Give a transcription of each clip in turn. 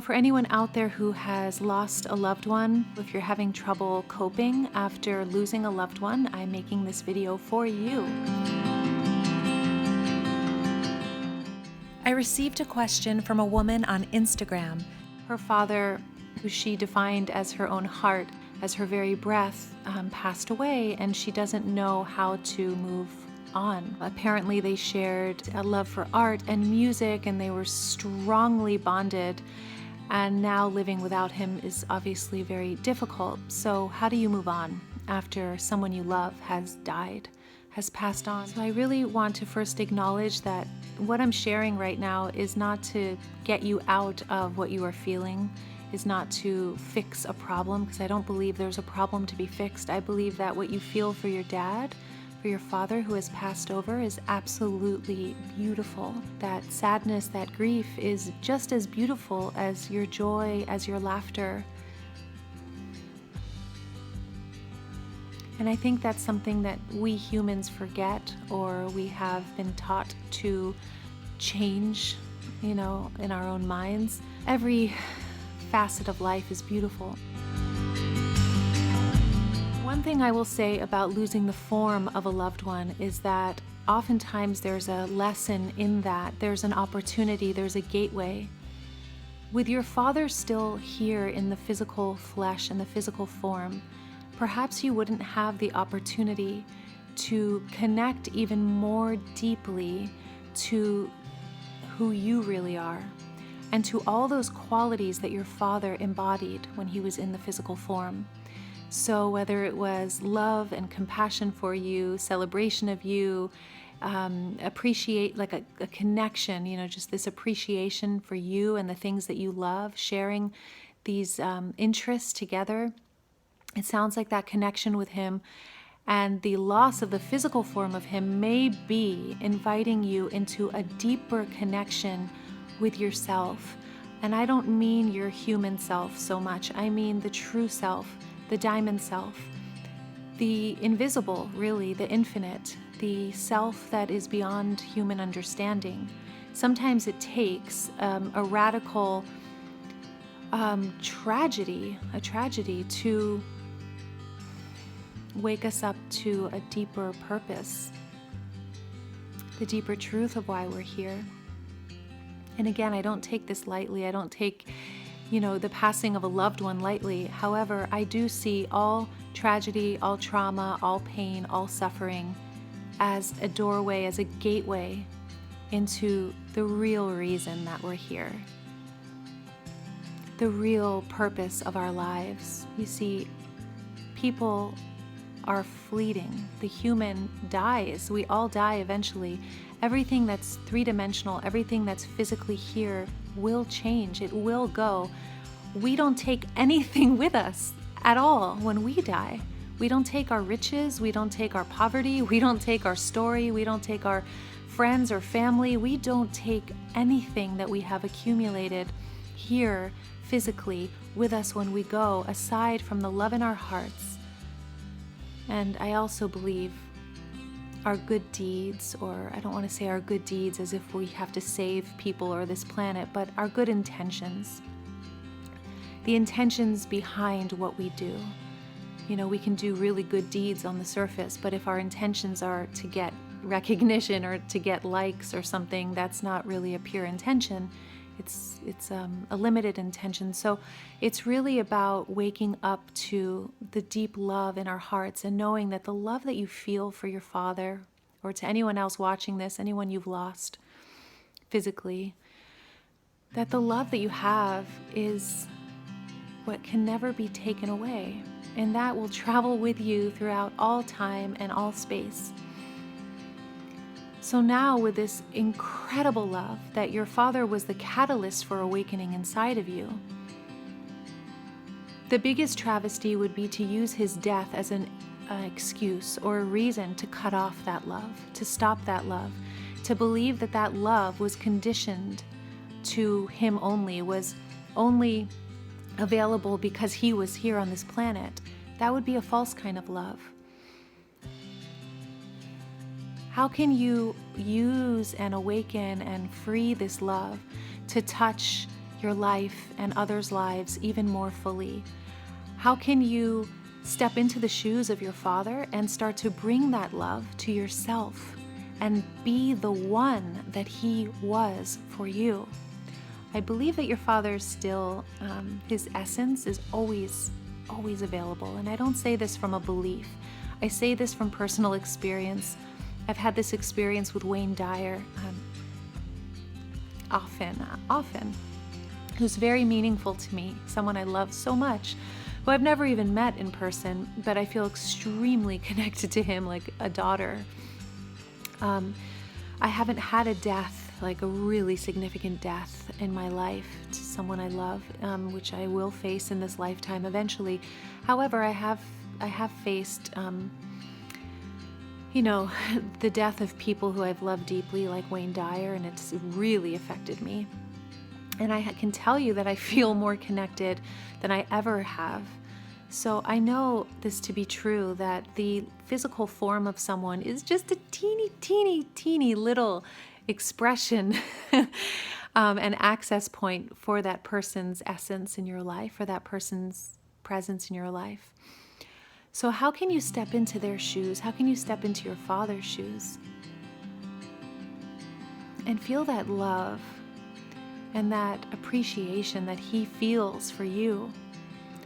For anyone out there who has lost a loved one, if you're having trouble coping after losing a loved one, I'm making this video for you. I received a question from a woman on Instagram. Her father, who she defined as her own heart, as her very breath, passed away, and she doesn't know how to move on. Apparently they shared a love for art and music, and they were strongly bonded. And now living without him is obviously very difficult. So how do you move on after someone you love has died, has passed on? So I really want to first acknowledge that what I'm sharing right now is not to get you out of what you are feeling, is not to fix a problem, because I don't believe there's a problem to be fixed. I believe that what you feel for your dad, for your father who has passed over, is absolutely beautiful. That sadness, that grief is just as beautiful as your joy, as your laughter. And I think that's something that we humans forget, or we have been taught to change, in our own minds. Every facet of life is beautiful. One thing I will say about losing the form of a loved one is that oftentimes there's a lesson in that. There's an opportunity, there's a gateway. With your father still here in the physical flesh and the physical form, perhaps you wouldn't have the opportunity to connect even more deeply to who you really are and to all those qualities that your father embodied when he was in the physical form. So whether it was love and compassion for you, celebration of you, appreciate, like a connection, just this appreciation for you and the things that you love, sharing these interests together. It sounds like that connection with him and the loss of the physical form of him may be inviting you into a deeper connection with yourself. And I don't mean your human self so much. I mean the true self, the diamond self, the invisible, really, the infinite, the self that is beyond human understanding. Sometimes it takes a radical tragedy to wake us up to a deeper purpose, the deeper truth of why we're here. And again, I don't take this lightly. I don't take the passing of a loved one lightly. However, I do see all tragedy, all trauma, all pain, all suffering as a doorway, as a gateway into the real reason that we're here, the real purpose of our lives. You see, people are fleeting. The human dies. We all die eventually. Everything that's three-dimensional, everything that's physically here will change. It will go. We don't take anything with us at all when we die. We don't take our riches. We don't take our poverty. We don't take our story. We don't take our friends or family. We don't take anything that we have accumulated here physically with us when we go, aside from the love in our hearts. And I also believe our good deeds, or I don't want to say our good deeds as if we have to save people or this planet, but our good intentions. The intentions behind what we do. We can do really good deeds on the surface, but if our intentions are to get recognition or to get likes or something, that's not really a pure intention. It's a limited intention. So it's really about waking up to the deep love in our hearts and knowing that the love that you feel for your father, or to anyone else watching this, anyone you've lost physically, that the love that you have is what can never be taken away, and that will travel with you throughout all time and all space. So now, with this incredible love that your father was the catalyst for awakening inside of you, the biggest travesty would be to use his death as an excuse or a reason to cut off that love, to stop that love, to believe that that love was conditioned to him only, was only available because he was here on this planet. That would be a false kind of love. How can you use and awaken and free this love to touch your life and others' lives even more fully? How can you step into the shoes of your father and start to bring that love to yourself and be the one that he was for you? I believe that your father still, his essence is always available. And I don't say this from a belief. I say this from personal experience. I've had this experience with Wayne Dyer often, who's very meaningful to me, someone I love so much, who I've never even met in person, but I feel extremely connected to him like a daughter. I haven't had a death, like a really significant death in my life to someone I love, which I will face in this lifetime eventually. However, I have faced, the death of people who I've loved deeply, like Wayne Dyer, and it's really affected me. And I can tell you that I feel more connected than I ever have. So I know this to be true, that the physical form of someone is just a teeny little expression an access point for that person's essence in your life, for that person's presence in your life. So how can you step into their shoes? How can you step into your father's shoes and feel that love and that appreciation that he feels for you?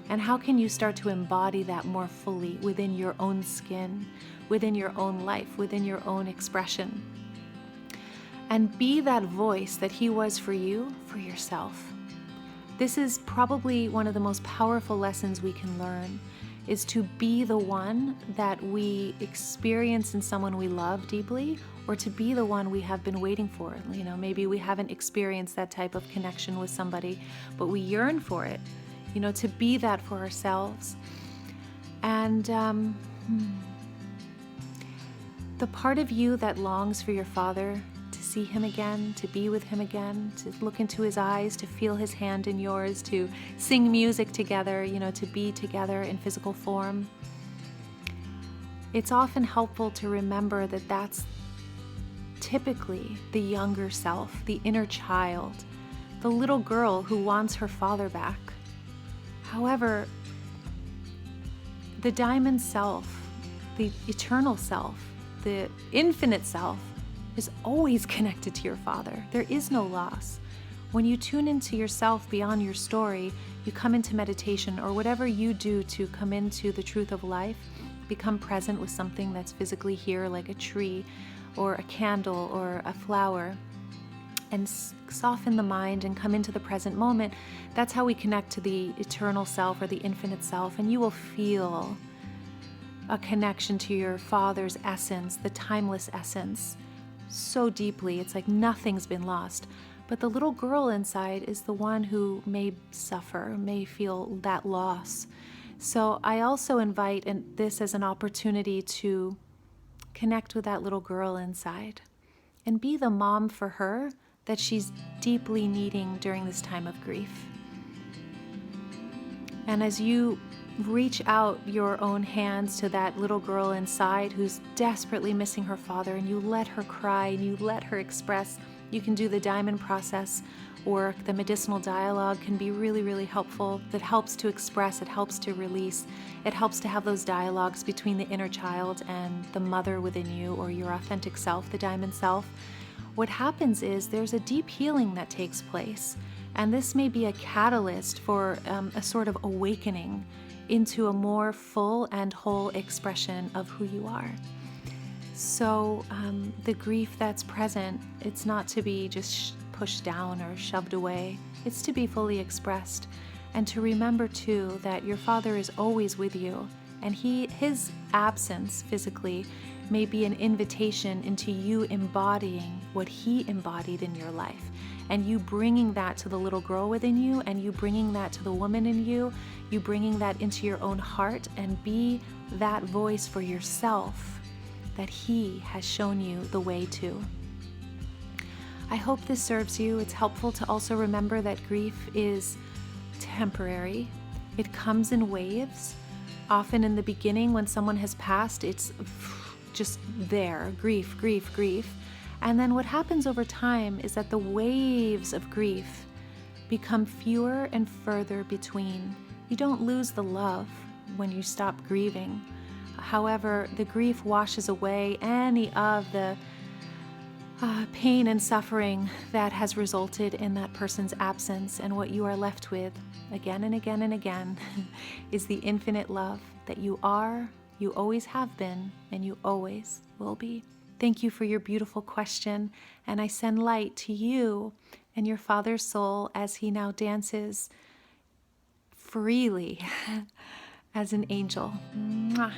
And how can you start to embody that more fully within your own skin, within your own life, within your own expression? And be that voice that he was for you, for yourself. This is probably one of the most powerful lessons we can learn, is to be the one that we experience in someone we love deeply, or to be the one we have been waiting for. Maybe we haven't experienced that type of connection with somebody, but we yearn for it, to be that for ourselves. And the part of you that longs for your father, to see him again, to be with him again, to look into his eyes, to feel his hand in yours, to sing music together, to be together in physical form. It's often helpful to remember that that's typically the younger self, the inner child, the little girl who wants her father back. However, the diamond self, the eternal self, the infinite self, is always connected to your father. There is no loss. When you tune into yourself beyond your story, you come into meditation, or whatever you do to come into the truth of life, become present with something that's physically here, like a tree or a candle or a flower, and soften the mind and come into the present moment. That's how we connect to the eternal self or the infinite self, and you will feel a connection to your father's essence, the timeless essence, so deeply. It's like nothing's been lost. But the little girl inside is the one who may suffer, may feel that loss. So I also invite this as an opportunity to connect with that little girl inside and be the mom for her that she's deeply needing during this time of grief. And as you reach out your own hands to that little girl inside who's desperately missing her father, and you let her cry and you let her express, you can do the diamond process work. The medicinal dialogue can be really, really helpful. That helps to express, it helps to release, it helps to have those dialogues between the inner child and the mother within you, or your authentic self, the diamond self. What happens is there's a deep healing that takes place, and this may be a catalyst for a sort of awakening into a more full and whole expression of who you are. So the grief that's present, it's not to be just pushed down or shoved away. It's to be fully expressed, and to remember too that your father is always with you, and his absence physically may be an invitation into you embodying what he embodied in your life, and you bringing that to the little girl within you, and you bringing that to the woman in you, you bringing that into your own heart, and be that voice for yourself that he has shown you the way to. I hope this serves you. It's helpful to also remember that grief is temporary. It comes in waves. Often in the beginning, when someone has passed, it's just there, grief, grief, grief. And then what happens over time is that the waves of grief become fewer and further between. You don't lose the love when you stop grieving. However, the grief washes away any of the pain and suffering that has resulted in that person's absence, and what you are left with again and again and again is the infinite love that you are, you always have been, and you always will be. Thank you for your beautiful question, and I send light to you and your father's soul as he now dances freely as an angel. Mwah.